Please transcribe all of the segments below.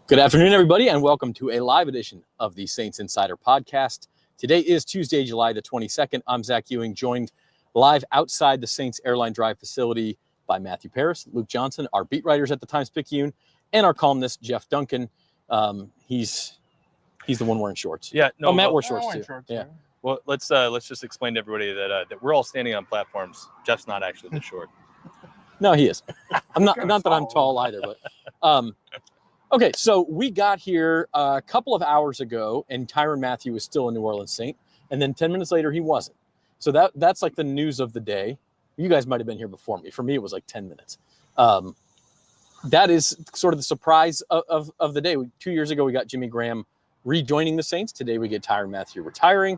Good afternoon, everybody, and welcome to a live edition of the Saints Insider Podcast. Today is Tuesday, July the 22nd. I'm Zach Ewing, joined live outside the Saints Airline Drive facility by Matthew Paris, Luke Johnson, our beat writers at the Times-Picayune, and our columnist, Jeff Duncan. He's the one wearing shorts. Yeah, no, Matt wore shorts too. Yeah. Well, let's just explain to everybody that we're all standing on platforms. Jeff's not actually this short. No, he is. I'm not that I'm tall either, but okay, so we got here a couple of hours ago, and Tyrann Mathieu was still a New Orleans Saint, and then 10 minutes later, he wasn't. So that's like the news of the day. You guys might have been here before me. For me, it was like 10 minutes. That is sort of the surprise of the day. 2 years ago, we got Jimmy Graham rejoining the Saints. Today, we get Tyrann Mathieu retiring.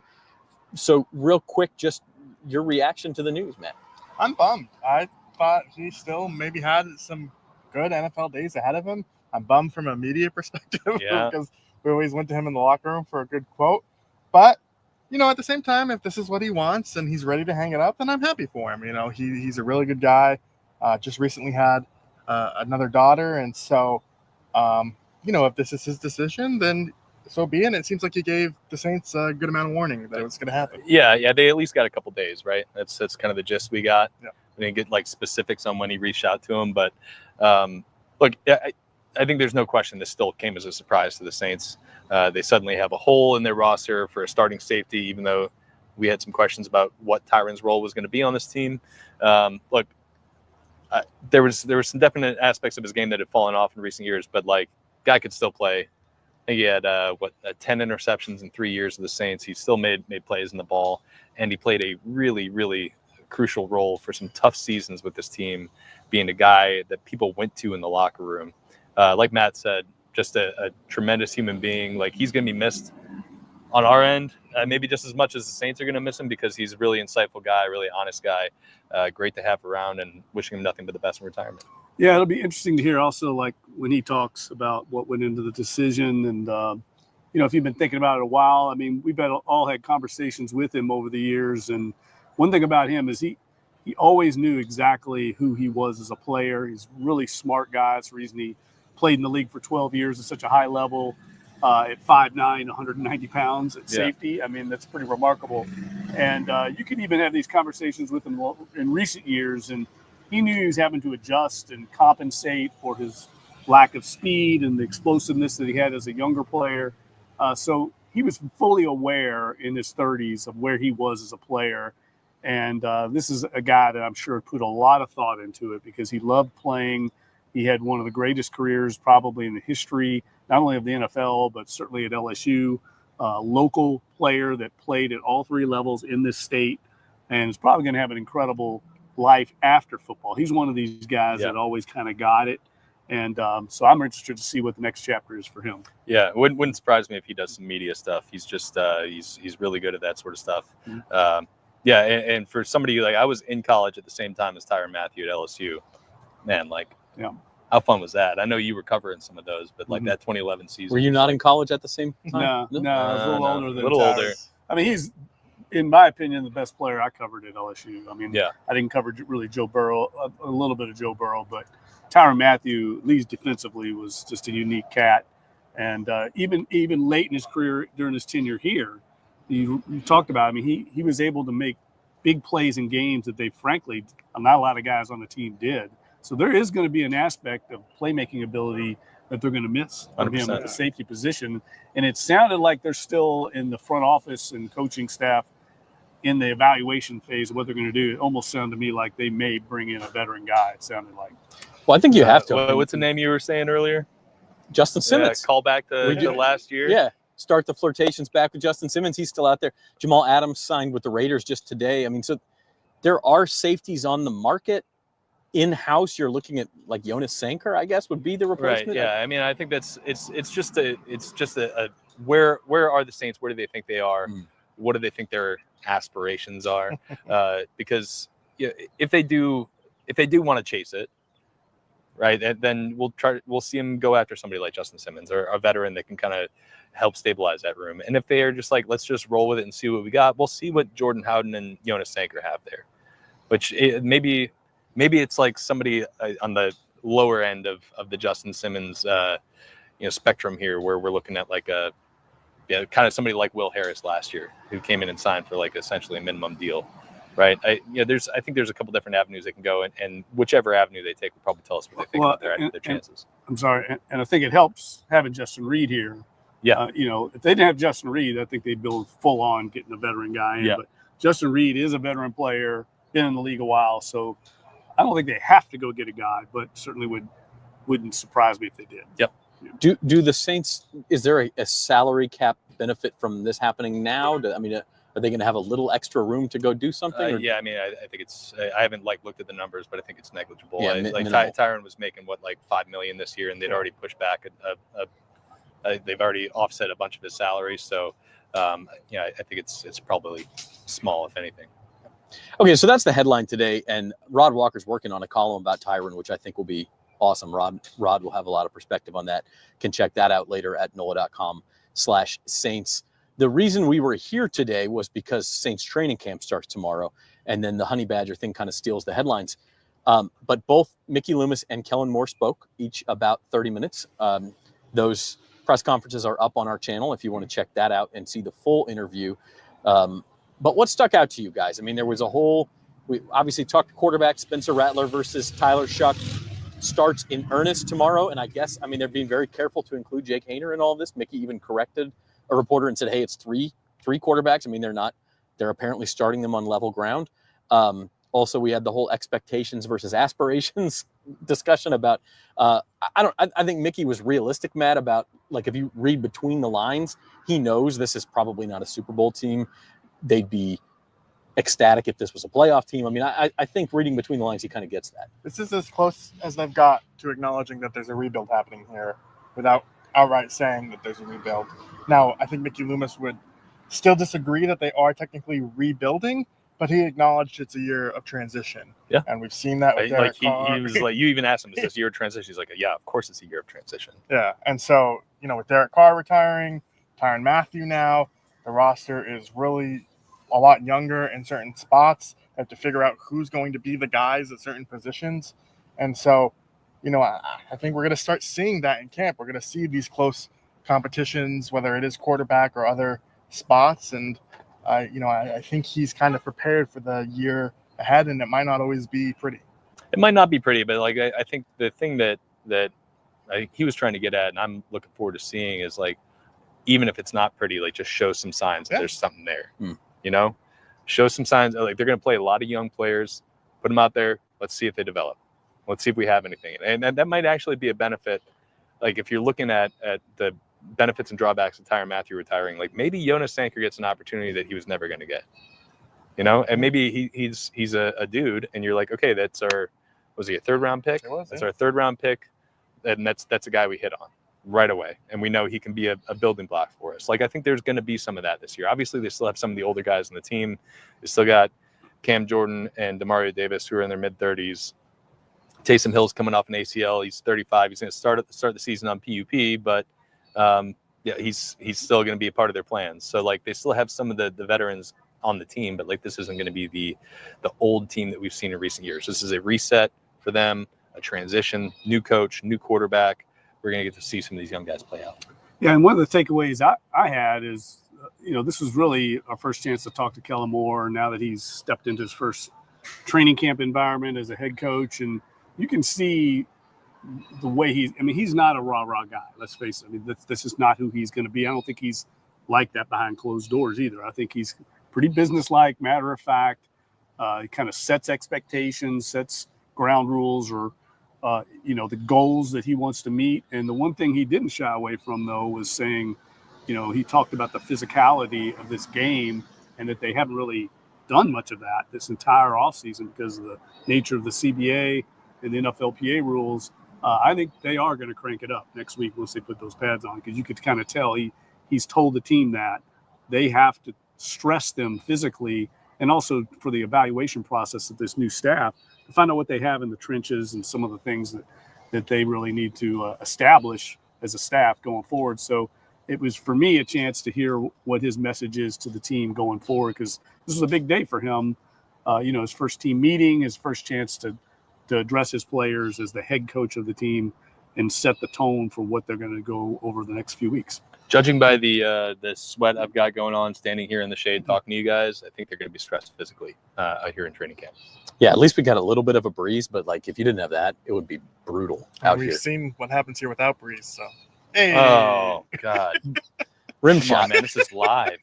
So real quick, just your reaction to the news, Matt. I'm bummed. I thought he still maybe had some good NFL days ahead of him. I'm bummed from a media perspective because we always went to him in the locker room for a good quote. But, you know, at the same time, if this is what he wants and he's ready to hang it up, then I'm happy for him. You know, he's a really good guy. Just recently had another daughter. And so, you know, if this is his decision, then so be it. It seems like he gave the Saints a good amount of warning that it was going to happen. Yeah, they at least got a couple days, right? That's kind of the gist we got. Yeah. We didn't get like specifics on when he reached out to him, but look, I think there's no question this still came as a surprise to the Saints. They suddenly have a hole in their roster for a starting safety, even though we had some questions about what Tyrann's role was going to be on this team. Look, there was some definite aspects of his game that had fallen off in recent years, but like guy could still play. I think he had 10 interceptions in 3 years of the Saints. He still made plays in the ball, and he played a really, really crucial role for some tough seasons with this team, being a guy that people went to in the locker room. Like Matt said, just a tremendous human being. Like, he's going to be missed on our end, maybe just as much as the Saints are going to miss him, because he's a really insightful guy, really honest guy. Great to have around, and wishing him nothing but the best in retirement. Yeah, it'll be interesting to hear also, like, when he talks about what went into the decision. And, you know, if you've been thinking about it a while, I mean, we've all had conversations with him over the years. And one thing about him is he always knew exactly who he was as a player. He's a really smart guy. That's the reason he played in the league for 12 years at such a high level, at 5'9", 190 pounds at safety. I mean, that's pretty remarkable. And you can even have these conversations with him in recent years, and he knew he was having to adjust and compensate for his lack of speed and the explosiveness that he had as a younger player. So he was fully aware in his 30s of where he was as a player. And this is a guy that I'm sure put a lot of thought into it, because he loved playing. He had one of the greatest careers probably in the history, not only of the NFL, but certainly at LSU. Local player that played at all three levels in this state, and is probably going to have an incredible life after football. He's one of these guys that always kind of got it. And so I'm interested to see what the next chapter is for him. Yeah, it wouldn't surprise me if he does some media stuff. He's just he's really good at that sort of stuff. Mm-hmm. Yeah, and for somebody, like, I was in college at the same time as Tyrann Mathieu at LSU. Man, like, how fun was that? I know you were covering some of those, but like that 2011 season. Were you not in college at the same time? No, I was a little older than older. I mean, he's, in my opinion, the best player I covered at LSU. I mean, I didn't cover really Joe Burrow, a little bit of Joe Burrow, but Tyrann Mathieu, at least defensively, was just a unique cat. And even late in his career, during his tenure here, you talked about, I mean, he was able to make big plays in games that they, frankly, not a lot of guys on the team did. So there is going to be an aspect of playmaking ability that they're going to miss from him at the safety position. And it sounded like they're still in the front office and coaching staff in the evaluation phase of what they're going to do. It almost sounded to me like they may bring in a veteran guy, it sounded like. Well, I think you have to. What's the name you were saying earlier? Justin Simmons. Call back to last year. Yeah. Start the flirtations back with Justin Simmons. He's still out there. Jamal Adams signed with the Raiders just today. I mean, so there are safeties on the market. In-house, you're looking at like Jonas Sanker, I guess, would be the replacement. Right. Yeah. I mean, I think it's just a where are the Saints? Where do they think they are? What do they think their aspirations are? Because if they do want to chase it, right, then we'll see them go after somebody like Justin Simmons or a veteran that can kind of help stabilize that room. And if they are just like, let's just roll with it and see what we got, we'll see what Jordan Howden and Jonas Sanker have there. Which maybe it's like somebody on the lower end of the Justin Simmons spectrum here where we're looking at like kind of somebody like Will Harris last year, who came in and signed for like essentially a minimum deal, right? I think there's a couple different avenues they can go, and whichever avenue they take will probably tell us what they think about their chances. I'm sorry, and I think it helps having Justin Reed here. Yeah, if they didn't have Justin Reed, I think they'd build full on getting a veteran guy in. Yeah. But Justin Reed is a veteran player, been in the league a while, so I don't think they have to go get a guy, but certainly wouldn't surprise me if they did. Yep. Do the Saints? Is there a salary cap benefit from this happening now? Are they going to have a little extra room to go do something? Yeah, I think it's. I haven't looked at the numbers, but I think it's negligible. Yeah, Tyron was making $5 million this year, and they'd already pushed back they've already offset a bunch of his salaries. So, I think it's probably small, if anything. Okay, so that's the headline today, and Rod Walker's working on a column about Tyron, which I think will be awesome. Rod will have a lot of perspective on that. Can check that out later at NOLA.com/Saints. The reason we were here today was because Saints training camp starts tomorrow, and then the Honey Badger thing kind of steals the headlines. But both Mickey Loomis and Kellen Moore spoke, each about 30 minutes. Those press conferences are up on our channel if you want to check that out and see the full interview. But what stuck out to you guys? There was we obviously talked quarterback Spencer Rattler versus Tyler Shuck starts in earnest tomorrow. And I guess, they're being very careful to include Jake Haener in all of this. Mickey even corrected a reporter and said, hey, it's three quarterbacks. They're apparently starting them on level ground. Also, we had the whole expectations versus aspirations discussion about, I think Mickey was realistic, Matt, about if you read between the lines, he knows this is probably not a Super Bowl team. They'd be ecstatic if this was a playoff team. I think reading between the lines, he kind of gets that. This is as close as they've got to acknowledging that there's a rebuild happening here without outright saying that there's a rebuild. Now, I think Mickey Loomis would still disagree that they are technically rebuilding, but he acknowledged it's a year of transition. Yeah. And we've seen that with Derek Carr. He was you even asked him, is this a year of transition? He's like, yeah, of course it's a year of transition. Yeah. And so, with Derek Carr retiring, Tyrann Mathieu now, the roster is really a lot younger in certain spots. They have to figure out who's going to be the guys at certain positions. And so, I think we're going to start seeing that in camp. We're going to see these close competitions, whether it is quarterback or other spots. And, I think he's kind of prepared for the year ahead, and it might not always be pretty. It might not be pretty, but I think the thing that I think he was trying to get at, and I'm looking forward to seeing, is even if it's not pretty, just show some signs that there's something there. Show some signs. They're going to play a lot of young players, put them out there. Let's see if they develop. Let's see if we have anything. And that might actually be a benefit. If you're looking at the benefits and drawbacks of Tyrann Mathieu retiring, maybe Jonas Sanker gets an opportunity that he was never going to get, and maybe he's a dude, and you're like, okay, was he a third round pick? That's our third round pick. And that's a guy we hit on right away. And we know he can be a building block for us. I think there's going to be some of that this year. Obviously they still have some of the older guys on the team. They still got Cam Jordan and Demario Davis, who are in their mid 30s. Taysom Hill's coming off an ACL. He's 35. He's going to start the season on PUP, but he's still going to be a part of their plans. So they still have some of the veterans on the team, but this isn't going to be the old team that we've seen in recent years. This is a reset for them, a transition, new coach, new quarterback. We're going to get to see some of these young guys play out. Yeah, and one of the takeaways I had is, this was really our first chance to talk to Kellen Moore now that he's stepped into his first training camp environment as a head coach, and you can see the way he's not a rah-rah guy. Let's face it. This is not who he's going to be. I don't think he's like that behind closed doors either. I think he's pretty businesslike, matter of fact. He kind of sets expectations, sets ground rules, or the goals that he wants to meet. And the one thing he didn't shy away from, though, was saying, he talked about the physicality of this game and that they haven't really done much of that this entire offseason because of the nature of the CBA and the NFLPA rules. I think they are going to crank it up next week once they put those pads on, because you could kind of tell he's told the team that they have to stress them physically, and also for the evaluation process of this new staff to find out what they have in the trenches and some of the things that they really need to establish as a staff going forward. So it was, for me, a chance to hear what his message is to the team going forward, because this was a big day for him. His first team meeting, his first chance to address his players as the head coach of the team. and set the tone for what they're going to go over the next few weeks. Judging by the sweat I've got going on, standing here in the shade talking to you guys, I think they're going to be stressed physically out here in training camp. Yeah, at least we got a little bit of a breeze, but like if you didn't have that, it would be brutal out We've here. seen what happens here without breeze. So, hey. Oh God, Rim come shot, on, man! This is live.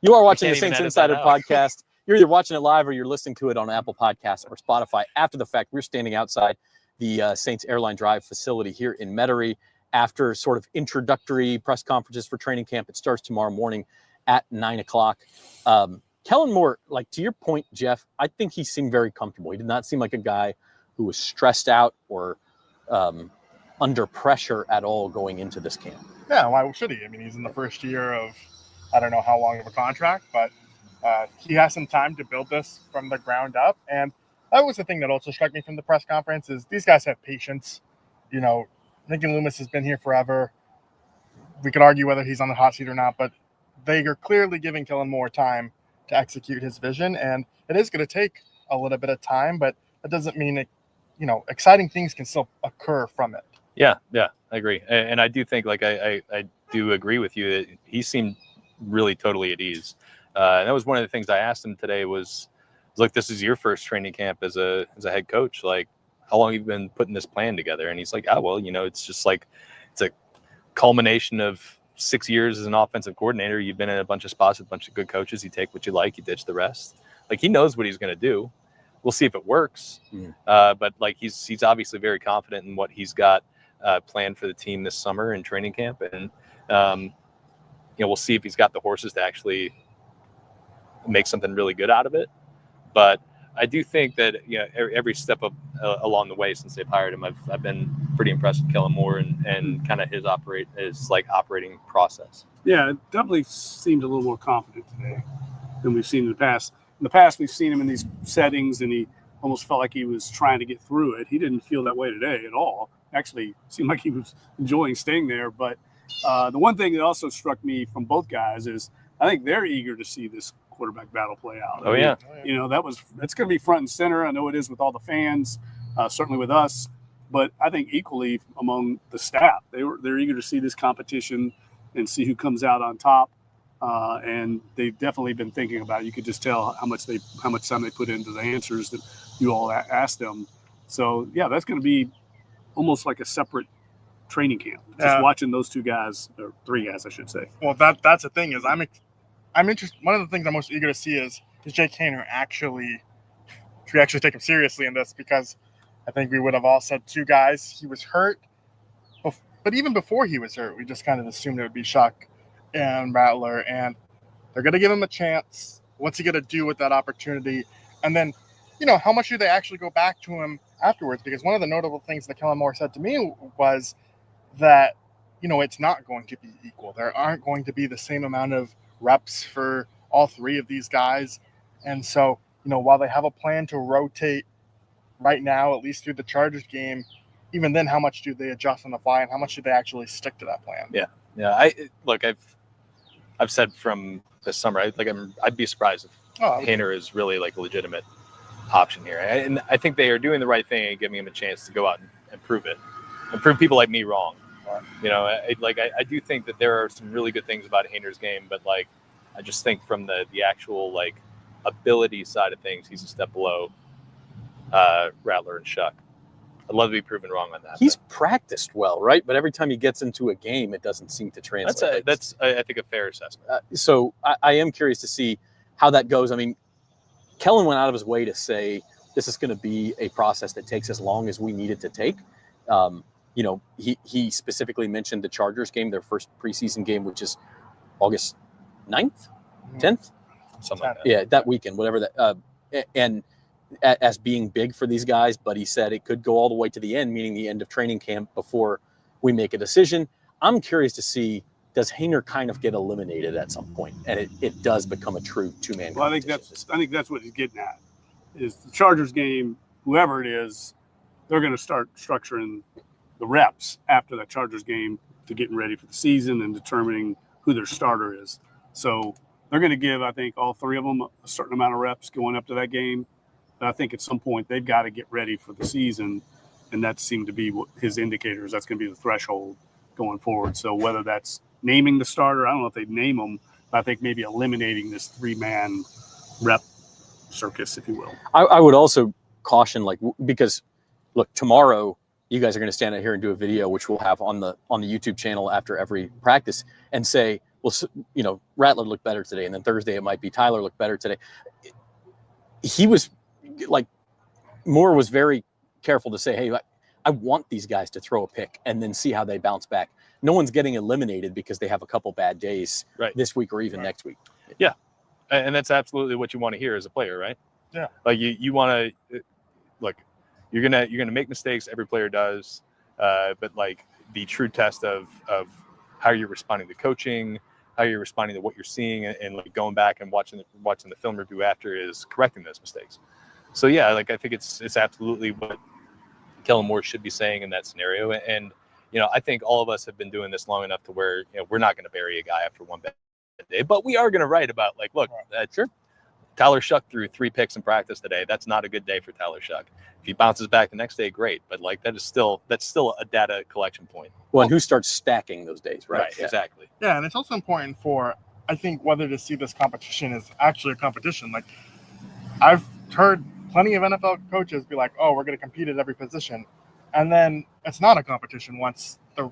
You are watching the can't even Saints edit Insider that out. podcast. You're either watching it live or you're listening to it on Apple Podcasts or Spotify. After the fact, we're standing outside the Saints Airline Drive facility here in Metairie after sort of introductory press conferences for training camp. It starts tomorrow morning at 9 o'clock. Kellen Moore, like to your point, Jeff, I think he seemed very comfortable. He did not seem like a guy who was stressed out or under pressure at all going into this camp. Yeah, why should he? I mean, he's in the first year of, I don't know how long of a contract, but he has some time to build this from the ground up. And that was the thing that also struck me from the press conference is these guys have patience. You know, Mickey Loomis has been here forever. We could argue whether he's on the hot seat or not, but they are clearly giving Kellen Moore time to execute his vision. And it is going to take a little bit of time, but that doesn't mean it, you know, exciting things can still occur from it. Yeah, I agree. And I do think, like, I do agree with you that he seemed really totally at ease. And that was one of the things I asked him today was, look, this is your first training camp as a head coach. Like, how long have you been putting this plan together? And he's like, well, you know, it's just like, it's a culmination of 6 years as an offensive coordinator. You've been in a bunch of spots with a bunch of good coaches. You take what you like, you ditch the rest. Like, he knows what he's going to do. We'll see if it works. But like, he's obviously very confident in what he's got planned for the team this summer in training camp. And, you know, we'll see if he's got the horses to actually make something really good out of it. But I do think that, you know, every step along the way since they've hired him, I've been pretty impressed with Kellen Moore and kind of his operating process. Yeah, it definitely seemed a little more confident today than we've seen in the past. In the past, we've seen him in these settings, and he almost felt like he was trying to get through it. He didn't feel that way today at all. Actually, it seemed like he was enjoying staying there. But the one thing that also struck me from both guys is I think they're eager to see this quarterback battle play out. Oh, yeah. You know, that's going to be front and center. I know it is with all the fans, certainly with us, but I think equally among the staff, they're eager to see this competition and see who comes out on top. And they've definitely been thinking about it. You could just tell how much time they put into the answers that you all asked them. So yeah, that's going to be almost like a separate training camp. Just watching those two guys, or three guys, I should say. Well, that's the thing is I'm interested. One of the things I'm most eager to see is Jake Haener actually take him seriously in this, because I think we would have all said two guys. He was hurt, but even before he was hurt, we just kind of assumed it would be Shuck and Rattler, and they're going to give him a chance. What's he going to do with that opportunity? And then, you know, how much do they actually go back to him afterwards? Because one of the notable things that Kellen Moore said to me was that, you know, it's not going to be equal. There aren't going to be the same amount of reps for all three of these guys. And so, you know, while they have a plan to rotate right now, at least through the Chargers game, even then, how much do they adjust on the fly, and how much do they actually stick to that plan? Yeah. I've said from this summer, I'd be surprised if Haener is really like a legitimate option here. And I think they are doing the right thing and giving him a chance to go out and prove it, and prove people like me wrong. You know, I do think that there are some really good things about Haener's game, but like, I just think from the actual like ability side of things, he's a step below Rattler and Shuck. I'd love to be proven wrong on that. He's practiced well, right? But every time he gets into a game, it doesn't seem to translate. That's I think, a fair assessment. So I am curious to see how that goes. I mean, Kellen went out of his way to say this is going to be a process that takes as long as we need it to take. You know, he specifically mentioned the Chargers game, their first preseason game, which is August 9th, 10th? Something like that. Yeah, that weekend, whatever that. And as being big for these guys, but he said it could go all the way to the end, meaning the end of training camp, before we make a decision. I'm curious to see, does Haener kind of get eliminated at some point, and it does become a true two-man Well, I think that's what he's getting at, is the Chargers game, whoever it is, they're going to start structuring the reps after that Chargers game to getting ready for the season and determining who their starter is. So they're going to give, I think, all three of them a certain amount of reps going up to that game. But I think at some point they've got to get ready for the season And that seemed to be what his indicators. That's going to be the threshold going forward. So whether that's naming the starter, I don't know if they name him, but I think maybe eliminating this 3-man rep circus, if you will. I would also caution, because look, tomorrow you guys are going to stand out here and do a video, which we'll have on the YouTube channel after every practice, and say, well, Rattler looked better today, and then Thursday it might be Tyler looked better today. He was Moore was very careful to say, hey, I want these guys to throw a pick and then see how they bounce back. No one's getting eliminated because they have a couple bad days this week or even next week. Yeah. And that's absolutely what you want to hear as a player, right? Yeah. Like you want to look, you're going to make mistakes. Every player does. But the true test of how you're responding to coaching, how you're responding to what you're seeing, and going back and watching the film review after is correcting those mistakes. So yeah, I think it's absolutely what Kellen Moore should be saying in that scenario. And, I think all of us have been doing this long enough to where, we're not going to bury a guy after one bad day, but we are going to write about look, sure, Tyler Shuck threw 3 picks in practice today. That's not a good day for Tyler Shuck. If he bounces back the next day, great. But that's still a data collection point. Well, and who starts stacking those days, right? Yeah. Exactly. Yeah, and it's also important for, I think, whether to see this competition is actually a competition. I've heard plenty of NFL coaches be like, oh, we're going to compete at every position. And then it's not a competition once they're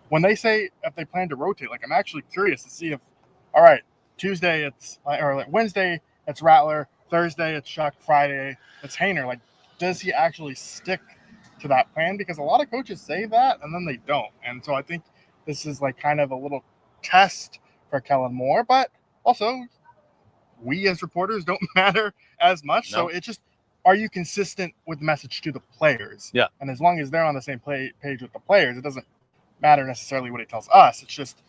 when they say if they plan to rotate, I'm actually curious to see if, all right, Tuesday it's, or Wednesday it's Rattler, Thursday it's Shuck, Friday it's Haener. Does he actually stick to that plan? Because a lot of coaches say that and then they don't. And so I think this is kind of a little test for Kellen Moore, but also we as reporters don't matter as much. No. So it's just, are you consistent with the message to the players? Yeah. And as long as they're on the same page with the players, it doesn't matter necessarily what he tells us. It's just,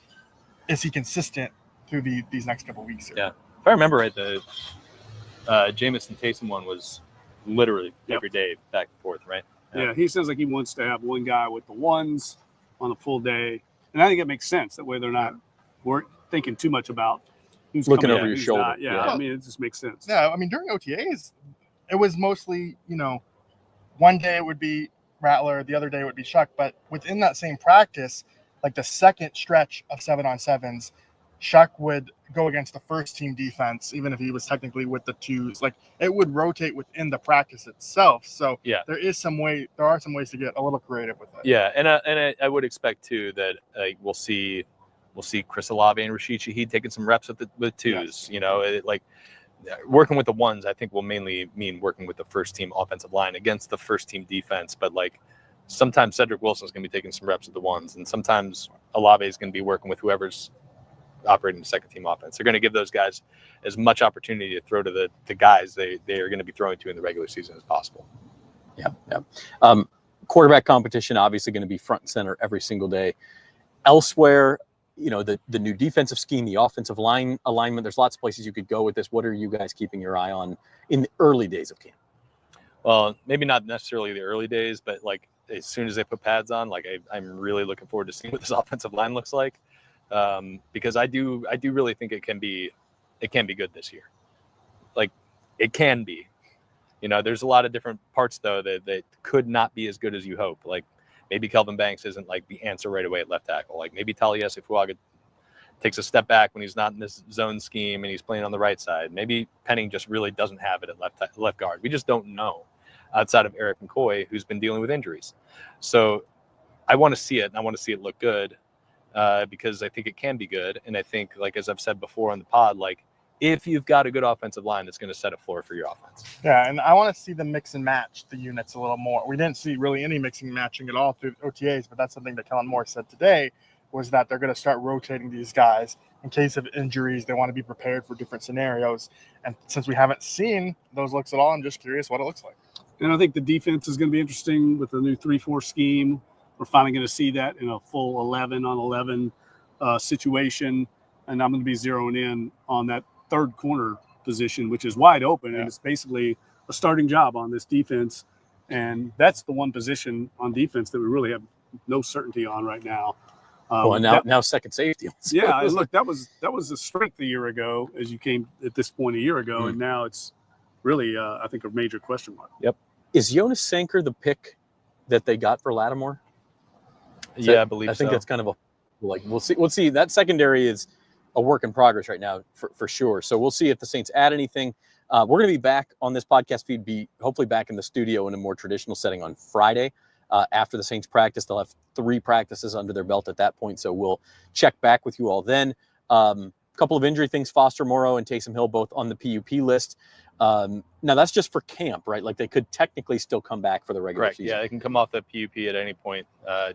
is he consistent through these next couple of weeks here? Yeah. If I remember right, the Jamison Taysom one was literally every day back and forth, right? Yeah, he says he wants to have one guy with the ones on a full day. And I think it makes sense. That way they're not thinking too much about who's looking coming over in, your who's shoulder. not. Yeah, I mean, it just makes sense. Yeah, during OTAs, it was mostly, one day it would be Rattler, the other day it would be Shuck. But within that same practice, the second stretch of 7-on-7s, Shuck would go against the first team defense, even if he was technically with the twos. It would rotate within the practice itself. So there are some ways to get a little creative with it. Yeah, and I would expect too that we'll see Chris Olave and Rashid Shaheed taking some reps with twos. Yes. Working with the ones, I think will mainly mean working with the first team offensive line against the first team defense. But sometimes Cedric Wilson's going to be taking some reps with the ones, and sometimes Olave is going to be working with whoever's operating the second team offense. They're going to give those guys as much opportunity to throw to the guys they are going to be throwing to in the regular season as possible. Yeah. Quarterback competition obviously going to be front and center every single day. Elsewhere, the new defensive scheme, the offensive line alignment, there's lots of places you could go with this. What are you guys keeping your eye on in the early days of camp? Well, maybe not necessarily the early days, but as soon as they put pads on, I'm really looking forward to seeing what this offensive line looks like. Because I do really think it can be good this year. It can be, there's a lot of different parts though that could not be as good as you hope. Maybe Kelvin Banks isn't the answer right away at left tackle. Maybe Taliesin Fuaga takes a step back when he's not in this zone scheme and he's playing on the right side. Maybe Penning just really doesn't have it at left guard. We just don't know outside of Eric McCoy, who's been dealing with injuries. So I want to see it, and I want to see it look good. Because I think it can be good. And I think, as I've said before on the pod, if you've got a good offensive line, that's going to set a floor for your offense. Yeah, and I want to see them mix and match the units a little more. We didn't see really any mixing and matching at all through OTAs, but that's something that Kellen Moore said today, was that they're going to start rotating these guys in case of injuries. They want to be prepared for different scenarios. And since we haven't seen those looks at all, I'm just curious what it looks like. And I think the defense is going to be interesting with the new 3-4 scheme. We're finally going to see that in a full 11-on-11 situation. And I'm going to be zeroing in on that third corner position, which is wide open. And it's basically a starting job on this defense. And that's the one position on defense that we really have no certainty on right now. Now second safety. Yeah, look, that was a strength a year ago as you came at this point a year ago. And now it's really, I think, a major question mark. Yep. Is Jonas Sanker the pick that they got for Lattimore? Yeah, I believe so. I think that's kind of we'll see. We'll see. That secondary is a work in progress right now for sure. So we'll see if the Saints add anything. We're going to be back on this podcast feed, hopefully back in the studio in a more traditional setting on Friday. After the Saints practice, they'll have 3 practices under their belt at that point. So we'll check back with you all then. Couple of injury things, Foster Moreau and Taysom Hill both on the PUP list. Now that's just for camp, right? Like they could technically still come back for the regular season. Yeah, they can come off the PUP at any point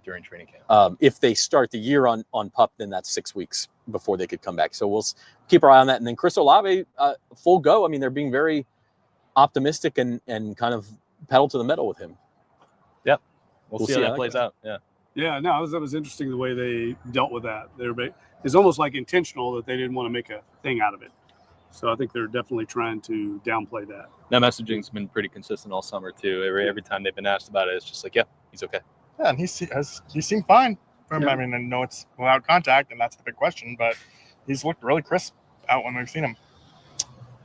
during training camp. If they start the year on PUP, then that's 6 weeks before they could come back. So we'll keep our eye on that. And then Chris Olave, full go. I mean, they're being very optimistic and kind of pedal to the metal with him. Yep. We'll see how that plays out. Yeah. Yeah, no, that was interesting the way they dealt with that. It's almost like intentional that they didn't want to make a thing out of it. So I think they're definitely trying to downplay that. That messaging's been pretty consistent all summer too. Every time they've been asked about it, it's just like, yeah, he's okay. Yeah, and he seemed fine. I mean, I know it's without contact, and that's the big question, but he's looked really crisp out when we've seen him.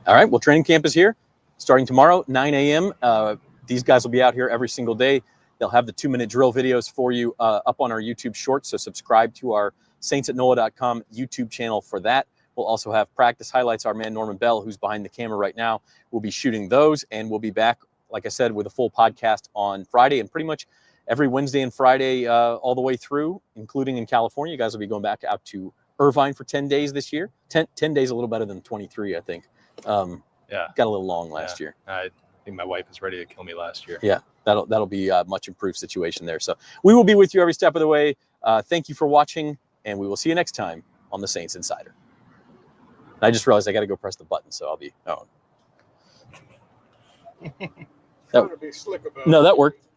All right, well, training camp is here, starting tomorrow, 9 a.m. These guys will be out here every single day. They'll have the 2-minute drill videos for you up on our YouTube Shorts, so subscribe to our Saints at NOLA.com YouTube channel for that. We'll also have practice highlights. Our man Norman Bell, who's behind the camera right now, will be shooting those, and we'll be back, like I said, with a full podcast on Friday and pretty much every Wednesday and Friday all the way through, including in California. You guys will be going back out to Irvine for 10 days this year. 10 days, a little better than 23, I think. Yeah. Got a little long last year. I think my wife was ready to kill me last year. Yeah, that'll be a much improved situation there. So we will be with you every step of the way. Thank you for watching, and we will see you next time on the Saints Insider. I just realized I got to go press the button, so I'll be. Oh. No, that worked.